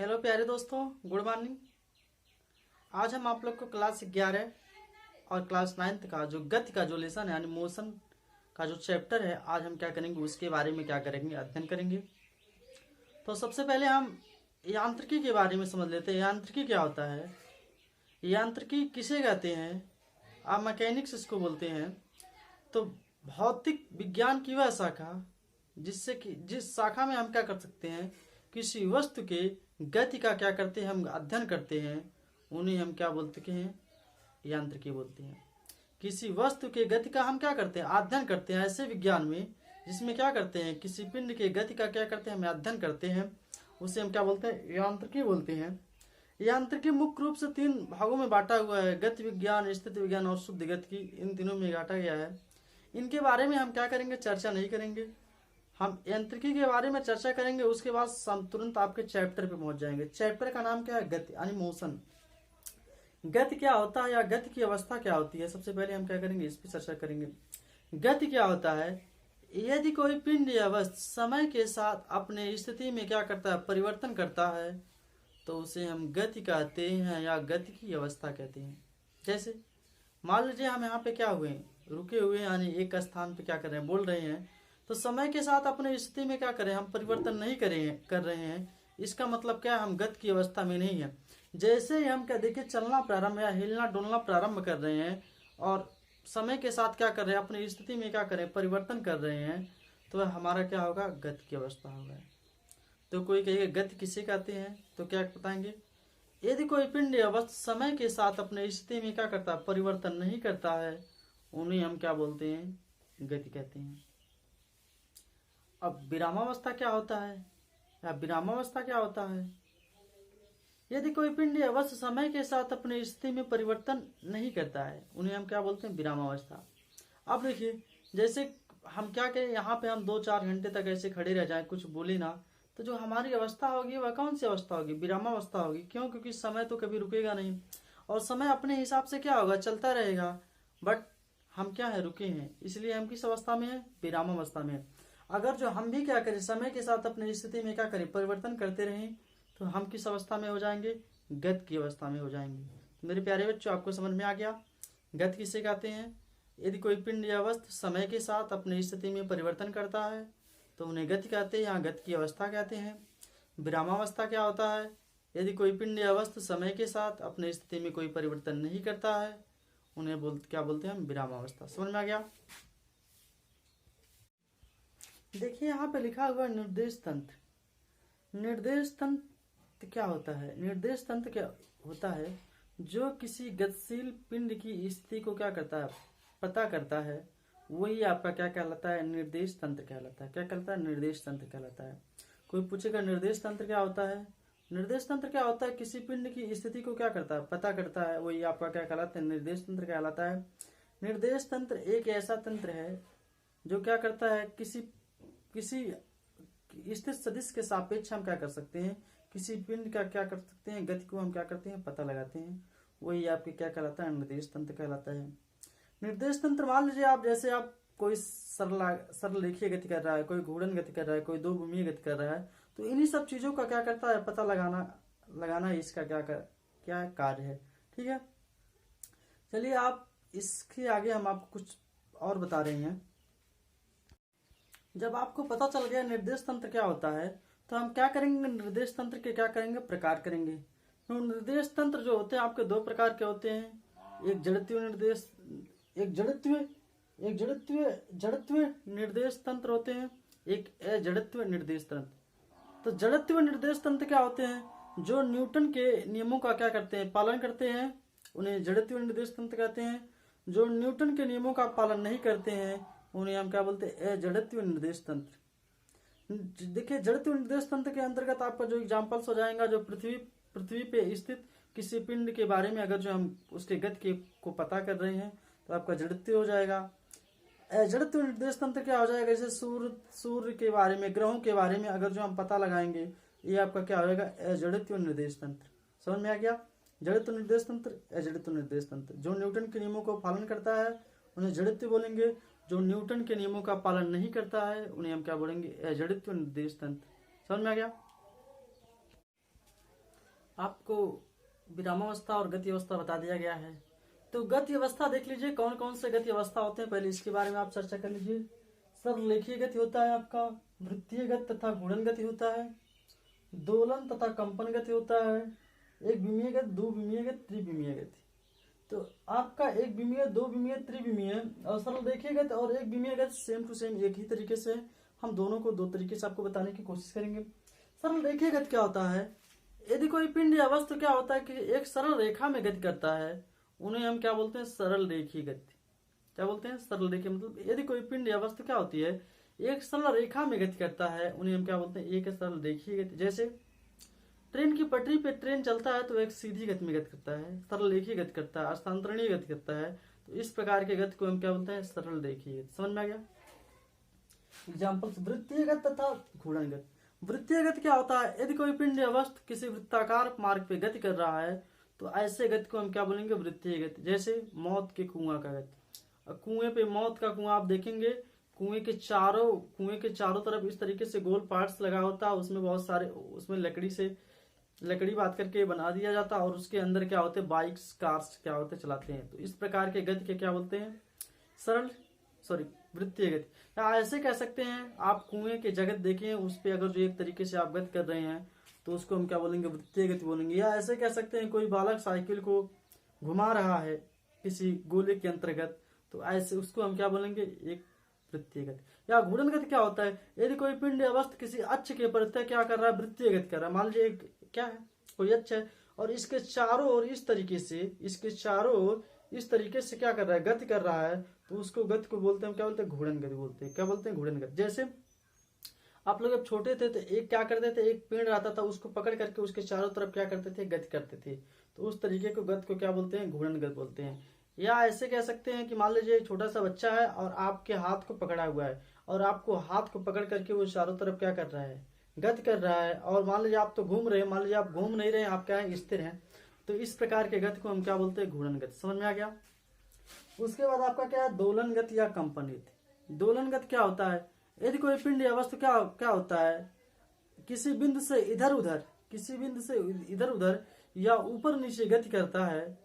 Hello प्यारे दोस्तों, good morning. आज हम आप लोग को क्लास 11 और क्लास 9 का जो गति का जो लेसन है यानी मोशन का जो चैप्टर है, आज हम क्या करेंगे उसके बारे में क्या करेंगे, अध्ययन करेंगे। तो सबसे पहले हम यांत्रिकी के बारे में समझ लेते हैं। यांत्रिकी क्या होता है, यांत्रिकी किसे कहते हैं, आप मैकेनिक्स इसको बोलते हैं। तो भौतिक विज्ञान की वह शाखा जिससे कि जिस शाखा में हम क्या कर सकते हैं, किसी वस्तु के गति का क्या करते हैं, हम अध्ययन करते हैं, उन्हें हम क्या बोलते हैं, यांत्रिकी बोलते हैं। किसी वस्तु के गति का हम क्या करते हैं, अध्ययन करते हैं ऐसे विज्ञान में जिसमें क्या करते हैं, किसी पिंड के गति का क्या करते हैं, हम अध्ययन करते हैं, उसे हम क्या बोलते हैं, यांत्रिकी बोलते हैं। यांत्रिकी मुख्य रूप से 3 भागों में बांटा हुआ है, गति विज्ञान, स्थिति विज्ञान और शुद्ध गतिकी, इन तीनों में बांटा गया है। इनके बारे में हम क्या करेंगे, चर्चा नहीं करेंगे। हम यांत्रिकी के बारे में चर्चा करेंगे, उसके बाद हम तुरंत आपके चैप्टर पे पहुंच जाएंगे। चैप्टर का नाम क्या है, गति यानी मोशन। गति क्या होता है या गति की अवस्था क्या होती है, सबसे पहले हम क्या करेंगे, इस पर चर्चा करेंगे। गति क्या होता है, यदि कोई पिंड या वस्तु समय के साथ अपने स्थिति में क्या करता है, परिवर्तन करता है, तो उसे हम गति कहते हैं या गति की अवस्था कहते हैं। जैसे मान लीजिए हम यहाँ पे क्या हुए, रुके हुए यानी एक स्थान पे क्या कर रहे हैं, बोल रहे हैं, तो समय के साथ अपने स्थिति में क्या करें, हम परिवर्तन नहीं कर रहे हैं। इसका मतलब क्या है, हम गति की अवस्था में नहीं है। जैसे ही हम क्या देखिए, चलना प्रारंभ या हिलना डुलना प्रारंभ कर रहे हैं और समय के साथ क्या कर रहे हैं, अपनी स्थिति में क्या करें, परिवर्तन कर रहे हैं, तो हमारा क्या होगा, गति की अवस्था होगा। तो कोई कहेगा गति किसे कहते हैं, तो क्या बताएंगे, यदि कोई पिंड या वस्तु समय के साथ अपने स्थिति में क्या करता है, परिवर्तन नहीं करता है, उन्हें हम क्या बोलते हैं, गति कहते हैं। अब विरामावस्था क्या होता है या विरामावस्था क्या होता है, यदि कोई पिंड या वस्तु समय के साथ अपनी स्थिति में परिवर्तन नहीं करता है, उन्हें हम क्या बोलते हैं, विरामावस्था। अब देखिए, जैसे हम क्या कहें, यहाँ पे हम 2-4 घंटे तक ऐसे खड़े रह जाएं, कुछ बोले ना, तो जो हमारी अवस्था होगी वह कौन सी अवस्था होगी, विरामावस्था होगी। क्यों, क्योंकि समय तो कभी रुकेगा नहीं और समय अपने हिसाब से क्या होगा, चलता रहेगा। बट हम क्या है, रुके हैं, इसलिए हम किस अवस्था में है, विरामावस्था में। अगर जो हम भी क्या करें, समय के साथ अपनी स्थिति में क्या करें, परिवर्तन करते रहें, तो हम किस अवस्था में हो जाएंगे, गति की अवस्था में हो जाएंगे। तो मेरे प्यारे बच्चों, आपको समझ में आ गया गति किसे कहते हैं। यदि कोई पिंड या वस्तु समय के साथ अपनी स्थिति में परिवर्तन करता है, तो उन्हें गति कहते हैं या गति की अवस्था कहते हैं। विरामावस्था क्या होता है, यदि कोई पिंड या वस्तु समय के साथ अपनी स्थिति में कोई परिवर्तन नहीं करता है, उन्हें क्या बोलते हैं, हम विरामावस्था। समझ में आ गया। देखिए यहाँ पे लिखा हुआ निर्देश तंत्र। निर्देश तंत्र क्या होता है, निर्देश तंत्र क्या होता है, जो किसी गतिशील पिंड की स्थिति को क्या करता है, पता करता है, वही आपका क्या कहलाता है, निर्देश तंत्र कहलाता है। क्या कहलाता है, निर्देश तंत्र कहलाता है। कोई पूछेगा निर्देश तंत्र क्या होता है, निर्देश तंत्र क्या होता है, किसी पिंड की स्थिति को क्या करता है, पता करता है, वही आपका क्या कहलाता है, निर्देश तंत्र कहलाता है। निर्देश तंत्र एक ऐसा तंत्र है जो क्या करता है, किसी स्थित सदिश के सापेक्ष हम क्या कर सकते हैं, किसी पिंड का क्या कर सकते हैं, गति को हम क्या करते हैं, पता लगाते हैं, वही आपके क्या कहलाता है, निर्देश तंत्र कहलाता है। निर्देश तंत्र मान लीजिए आप, जैसे आप कोई सरल रेखीय गति कर रहा है, कोई घूर्णन गति कर रहा है, कोई दो भूमिय गति कर रहा है, तो इन्हीं सब चीजों का क्या करता है, पता लगाना इसका क्या कार्य है। ठीक है, चलिए आप इसके आगे हम आपको कुछ और बता रहे हैं। जब आपको पता चल गया निर्देश तंत्र क्या होता है, तो हम क्या करेंगे, निर्देश तंत्र के क्या करेंगे, प्रकार करेंगे। तो निर्देश तंत्र जो होते हैं आपके 2 प्रकार के होते हैं, एक जड़त्वीय निर्देश तंत्र होते हैं, एक अजड़त्वीय निर्देश तंत्र। तो जड़त्वीय निर्देश तंत्र क्या होते हैं, जो न्यूटन के नियमों का क्या करते हैं, पालन करते हैं, उन्हें जड़त्वीय निर्देश तंत्र कहते हैं। जो न्यूटन के नियमों का पालन नहीं करते हैं, उन्हें हम क्या बोलते हैं, अजड़त्वीय निर्देश तंत्र। देखिए, जड़त्वीय निर्देश तंत्र के अंतर्गत आपका जो एग्जाम्पल्स हो जाएगा, जो पृथ्वी पे स्थित किसी पिंड के बारे में अगर जो हम उसके गति को पता कर रहे हैं, तो आपका जड़त्वीय हो जाएगा। अजड़त्वीय निर्देश तंत्र क्या हो जाएगा, जैसे सूर्य के बारे में, ग्रहों के बारे में अगर जो हम पता लगाएंगे, ये आपका क्या होगा, अजड़त्वीय निर्देश तंत्र। समझ में आ गया, जड़त्वीय निर्देश तंत्र, अजड़त्वीय निर्देश तंत्र। जो न्यूटन के नियमों को पालन करता है उन्हें जड़त्वीय बोलेंगे, जो न्यूटन के नियमों का पालन नहीं करता है उन्हें हम क्या बोलेंगे, अजड़त्वीय निर्देश तंत्र। समझ में आ गया। आपको विरामावस्था और गति अवस्था बता दिया गया है। तो गति अवस्था देख लीजिए कौन कौन से गति अवस्था होते हैं, पहले इसके बारे में आप चर्चा कर लीजिए। सरलेखीय गति होता है आपका, वृत्तीय गति तथा घूर्णन गति होता है, दोलन तथा कंपन गति होता है, एक विमीय गति, दो विमीय गति, त्रिविमीय गति। तो आपका एक विमीय, दो विमीय, त्रिविमीय और सरलरेखीय गति और एक विमीय गति सेम टू सेम एक ही तरीके से, हम दोनों को दो तरीके से आपको बताने की कोशिश करेंगे। सरलरेखीय गति क्या होता है, यदि कोई पिंड या वस्तु क्या होता है कि एक सरल रेखा में गति करता है, उन्हें हम क्या बोलते हैं, सरल रेखीय गति। क्या बोलते हैं, सरल रेखीय। मतलब यदि कोई पिंड या वस्तु क्या होती है, एक सरल रेखा में गति करता है, उन्हें हम क्या बोलते हैं, एक सरल रेखीय गति। जैसे ट्रेन की पटरी पे ट्रेन चलता है तो एक सीधी गति में गति करता है, सरल रेखीय गति करता है, स्थानांतरणीय गति करता है। तो इस प्रकार के गति को हम क्या बोलते हैं, सरल रेखीय गति। समझ में आ गया। एग्जाम्पल्स, वृत्तीय गति तथा घूर्णन गति। वृत्तीय गति क्या होता है, यदि कोई पिंड या वस्तु किसी वृत्ताकार मार्ग पे गति कर रहा है तो ऐसे गति को हम क्या बोलेंगे, वृत्तीय गति। जैसे मौत के कुआं का गति। कुएं पे मौत का कुआं आप देखेंगे, कुएं के चारों तरफ इस तरीके से गोल पार्ट्स लगा होता है, उसमें बहुत सारे, उसमें लकड़ी बात करके बना दिया जाता है और उसके अंदर क्या होते हैं, बाइक्स कार्स क्या होते चलाते हैं। तो इस प्रकार के गति के क्या बोलते हैं, वृत्तीय गति। या ऐसे कह सकते हैं, आप कुएं के जगत देखें, उस पे अगर जो एक तरीके से आप गति कर रहे हैं तो उसको हम क्या बोलेंगे, वृत्तीय गति बोलेंगे। या ऐसे कह सकते हैं, कोई बालक साइकिल को घुमा रहा है किसी गोले के अंतर्गत, तो ऐसे उसको हम क्या बोलेंगे, एक वृत्तीय गति। या घूर्णन गति क्या होता है, यदि कोई पिंड या वस्तु किसी अक्ष के परितः क्या कर रहा है, वृत्तीय गति कर रहा है। मान लीजिए क्या है, कोई अक्ष है और इसके चारों ओर इस तरीके से क्या कर रहा है, गति कर रहा है, तो उसको गति को बोलते हैं, क्या बोलते हैं, घूर्णन गति बोलते हैं। क्या बोलते हैं, घूर्णन गति। जैसे आप लोग जब छोटे थे तो एक क्या करते थे, एक पेड़ आता था, उसको पकड़ करके उसके चारों तरफ क्या करते थे, गति करते थे। तो उस तरीके को गति को क्या बोलते हैं, घूर्णन गति बोलते हैं। या ऐसे कह सकते हैं कि मान लीजिए एक छोटा सा बच्चा है और आपके हाथ को पकड़ा हुआ है और आपको हाथ को पकड़ करके वो चारों तरफ क्या कर रहा है, गति कर रहा है। और मान लीजिए आप तो घूम रहे हैं, मान लीजिए आप घूम नहीं रहे हैं, आप क्या है, स्थिर हैं। तो इस प्रकार के गति को हम क्या बोलते हैं, घूर्णन गति। समझ में आ गया। उसके बाद आपका क्या है, दोलन गति या कंपन गति। दोलन गति क्या होता है, यदि कोई पिंड या वस्तु क्या होता है, किसी बिंदु से इधर उधर या ऊपर नीचे गति करता है,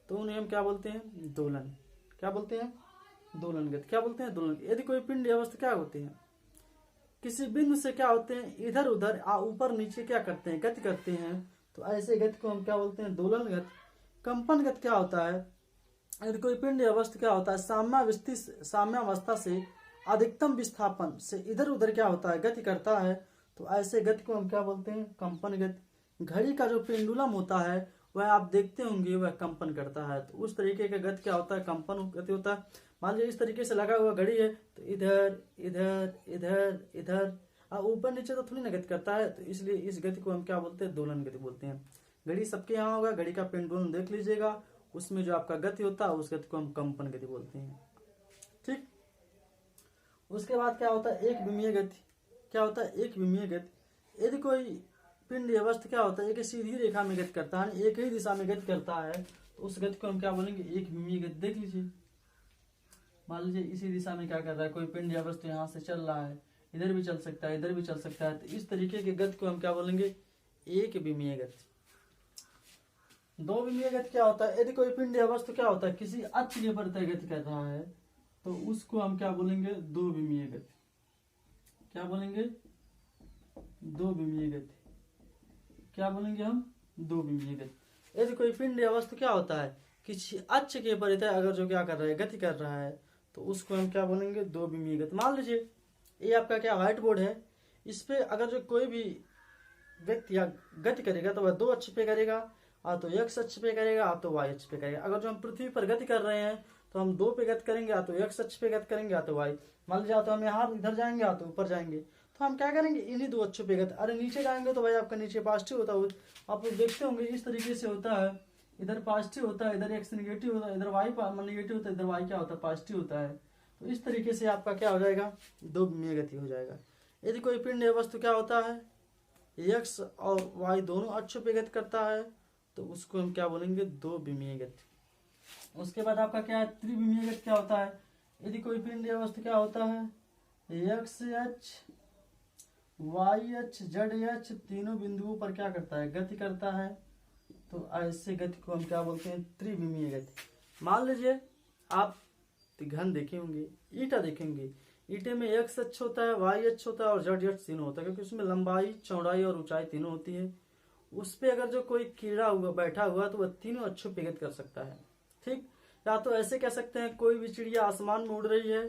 तो उन्हें हम क्या बोलते हैं, दोलन। क्या बोलते हैं, दोलन गति। क्या बोलते हैं, दोलन। यदि कोई पिंड या वस्तु क्या होते हैं, किसी बिंदु से क्या होते हैं, इधर उधर ऊपर नीचे क्या करते हैं, गति करते हैं, तो ऐसे गति को हम क्या बोलते हैं, दोलन गति। कंपन गति क्या होता है, यदि कोई पिंड या वस्तु क्या होता है, साम्यावस्था से अधिकतम विस्थापन से इधर उधर क्या होता है, गति करता है, तो ऐसे गति को हम क्या बोलते हैं, कंपन गति। घड़ी का जो पेंडुलम होता है वह आप देखते होंगे, वह कंपन करता है, तो उस तरीके का गति क्या होता है, कंपन गति होता है। मान लीजिए इस तरीके से लगा हुआ घड़ी है, तो इधर इधर इधर इधर ऊपर नीचे तो थोड़ी ना गति करता है, तो इसलिए इस गति को हम क्या बोलते हैं, दोलन गति बोलते हैं। घड़ी सबके यहाँ होगा, घड़ी का पेंडुलम देख लीजिएगा, उसमें जो आपका गति होता है उस गति को हम कंपन गति बोलते हैं। ठीक। उसके बाद क्या होता है, एक विमीय गति। क्या होता है, एक विमीय गति। यदि कोई पिंड या वस्तु क्या होता है, एक सीधी रेखा में गति करता है, एक ही दिशा में गति करता है, तो उस गति को हम क्या बोलेंगे, एक विमीय गति। देख लीजिए, मान लीजिए इसी दिशा में क्या कर रहा है, कोई पिंड या वस्तु यहाँ से चल रहा है, इधर भी चल सकता है, इधर भी चल सकता है, तो इस तरीके के गति को हम क्या बोलेंगे, एक विमीय गति। दो विमीय गति क्या होता है, यदि कोई पिंड या वस्तु क्या होता है, किसी अक्ष के परितः गति कर रहा है, तो उसको हम क्या बोलेंगे, दो विमीय गति। क्या बोलेंगे, दो विमीय गति। क्या बोलेंगे हम, दो विमीय गति। यदि कोई पिंड या वस्तु क्या होता है, किसी अक्ष के परितः अगर जो क्या कर रहा है, गति कर रहा है, तो उसको हम क्या बोलेंगे, दो विमीय गति। मान लीजिए ये आपका क्या व्हाइट बोर्ड है, इस पे अगर जो कोई भी व्यक्ति या गति करेगा तो वह दो अक्ष पे करेगा, तो एक्स अक्ष पे करेगा, तो वाई अक्ष पे करेगा। अगर जो हम पृथ्वी पर गति कर रहे हैं तो हम दो पे गति करेंगे, तो एक्स अक्ष पे गति करेंगे, तो वाई। मान लीजिए तो हम यहाँ इधर जाएंगे, तो ऊपर जाएंगे, तो हम क्या करेंगे, इन्हीं दो अक्षों पे गति। अरे नीचे जाएंगे तो भाई आपका नीचे पॉजिटिव होता है, आप लोग देखते होंगे इस तरीके से होता है, इधर पॉजिटिव होता है, इधर एक्स नेगेटिव होता है, इधर वाई नेगेटिव होता है, इधर वाई क्या होता है, पॉजिटिव होता है। तो इस तरीके से आपका क्या हो जाएगा, दो विमीय गति हो जाएगा। यदि कोई पिंड या वस्तु क्या होता है, एक्स और वाई दोनों अक्षों पे गति करता है, तो उसको हम क्या बोलेंगे, दो विमीय गति। उसके बाद आपका क्या है, त्रिविमीय गति। क्या होता है, यदि कोई पिंड या वस्तु क्या होता है, एक्स अक्ष, वाई अक्ष, जेड अक्ष तीनों बिंदुओं पर क्या करता है, गति करता है, तो ऐसे गति को हम क्या बोलते हैं, त्रिविमीय गति। मान लीजिए आप घन देखे होंगे, ईटा देखे होंगे, ईटे में एक्स अक्ष होता है, वाई अक्ष होता है और जेड अक्ष तीनों होता है, क्योंकि उसमें लंबाई, चौड़ाई और ऊंचाई तीनों होती है। उस पे अगर जो कोई कीड़ा हुआ बैठा हुआ तो वह तीनों अक्षों पे गति कर सकता है। ठीक, या तो ऐसे कह सकते हैं कोई भी चिड़िया आसमान में उड़ रही है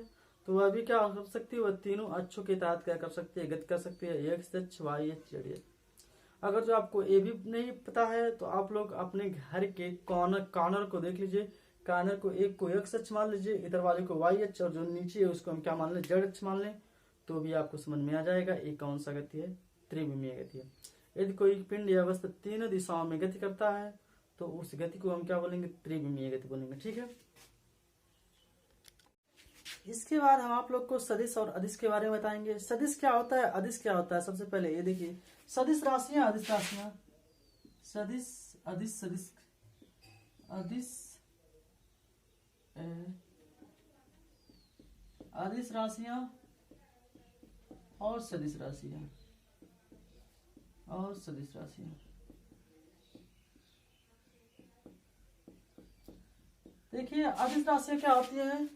तो वह भी क्या कर सकती है, वह तीनों अक्षों के तहत क्या कर सकती है, गति कर सकती है, एक्स अक्ष, वाई अक्ष, जेड अक्ष। अगर जो आपको ये भी नहीं पता है तो आप लोग अपने घर के कॉर्नर को देख लीजिए। कॉर्नर को एक को एक्स अक्ष मान लीजिए, इधर वाले को वाई अक्ष, और जो नीचे है उसको हम क्या मान लें, जेड अक्ष मान लें, तो भी आपको समझ में आ जाएगा ये कौन सा गति है, त्रिविमीय गति है। यदि कोई पिंड या वस्तु तीनों दिशाओं में गति करता है तो उस गति को हम क्या बोलेंगे, त्रिविमीय गति बोलेंगे। ठीक है, इसके बाद हम आप लोग को सदिश और अदिश के बारे में बताएंगे। सदिश क्या होता है, अदिश क्या होता है। सबसे पहले ये देखिए, सदिश राशियां, अदिश राशियां, सदिश, अदिश, सदिश, अदिश, अदिश राशियां और सदिश राशियां, और सदिश राशियां। देखिए अदिश राशियां क्या होती हैं,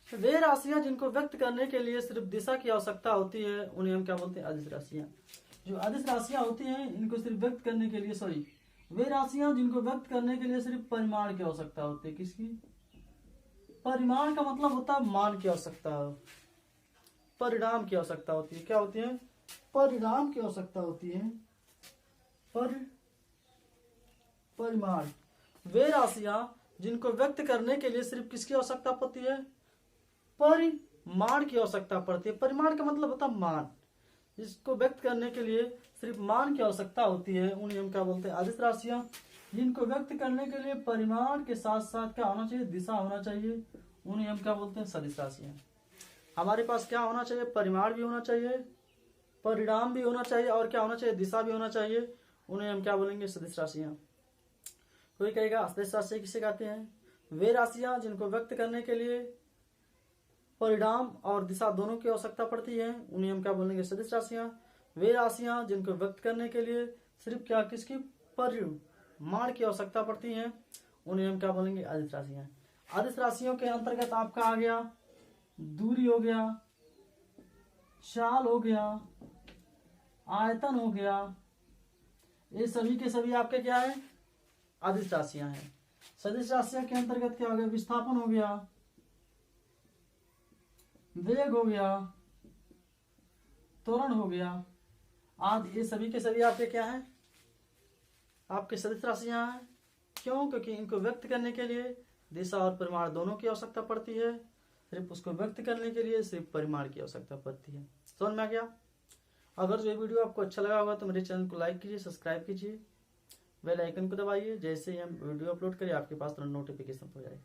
वे राशियां जिनको व्यक्त करने के लिए सिर्फ दिशा की आवश्यकता होती है उन्हें हम क्या बोलते हैं, अदिश राशियां। जो अदिश राशियां होती हैं इनको सिर्फ व्यक्त करने के लिए, वे राशियां जिनको व्यक्त करने के लिए सिर्फ परिमाण की आवश्यकता होती है। किसकी, परिमाण का मतलब होता है मान की आवश्यकता, परिणाम की आवश्यकता होती है। क्या होती है, परिणाम की आवश्यकता होती है, परिमाण। वे राशियां जिनको व्यक्त करने के लिए सिर्फ किसकी आवश्यकता पड़ती है, परिमाण की आवश्यकता पड़ती है। परिमाण का मतलब होता है मान, जिसको व्यक्त करने के लिए सिर्फ मान की आवश्यकता होती है उन्हें हम क्या बोलते हैं, अदिश राशियां। जिनको व्यक्त करने के लिए परिमाण के साथ साथ क्या होना चाहिए, दिशा होना चाहिए, उन्हें हम क्या बोलते हैं, सदिश राशियां। हमारे पास क्या होना चाहिए, परिमाण भी होना चाहिए, परिणाम भी होना चाहिए, और क्या होना चाहिए, दिशा भी होना चाहिए, उन्हें हम क्या बोलेंगे, सदिश राशियां। कोई कहेगा सदिश राशि किसे कहते हैं, वे राशियां जिनको व्यक्त करने के लिए परिणाम और दिशा दोनों की आवश्यकता पड़ती है उन्हें हम क्या बोलेंगे, सदिश राशियां। वे राशियां जिनको व्यक्त करने के लिए सिर्फ क्या, किसकी, परिमाण की आवश्यकता पड़ती है उन्हें हम क्या बोलेंगे, अदिश राशियां। अदिश राशियों के अंतर्गत आपका आ गया दूरी हो गया, चाल हो गया, आयतन हो गया, ये सभी के सभी आपके क्या है, अदिश राशियां हैं। सदिश राशियां के अंतर्गत क्या हो गया, विस्थापन हो गया, वेग हो गया, त्वरण हो गया, आदि, ये सभी के सभी आपके क्या हैं, आपके सदिश राशियां हैं। क्यों, क्योंकि इनको व्यक्त करने के लिए दिशा और परिमाण दोनों की आवश्यकता पड़ती है, सिर्फ उसको व्यक्त करने के लिए सिर्फ परिमाण की आवश्यकता पड़ती है। समझ में आ गया। अगर जो ये वीडियो आपको अच्छा लगा होगा तो मेरे चैनल को लाइक कीजिए, सब्सक्राइब कीजिए, बेल आइकन को दबाइए, जैसे ही हम वीडियो अपलोड करें आपके पास तुरंत नोटिफिकेशन हो जाए।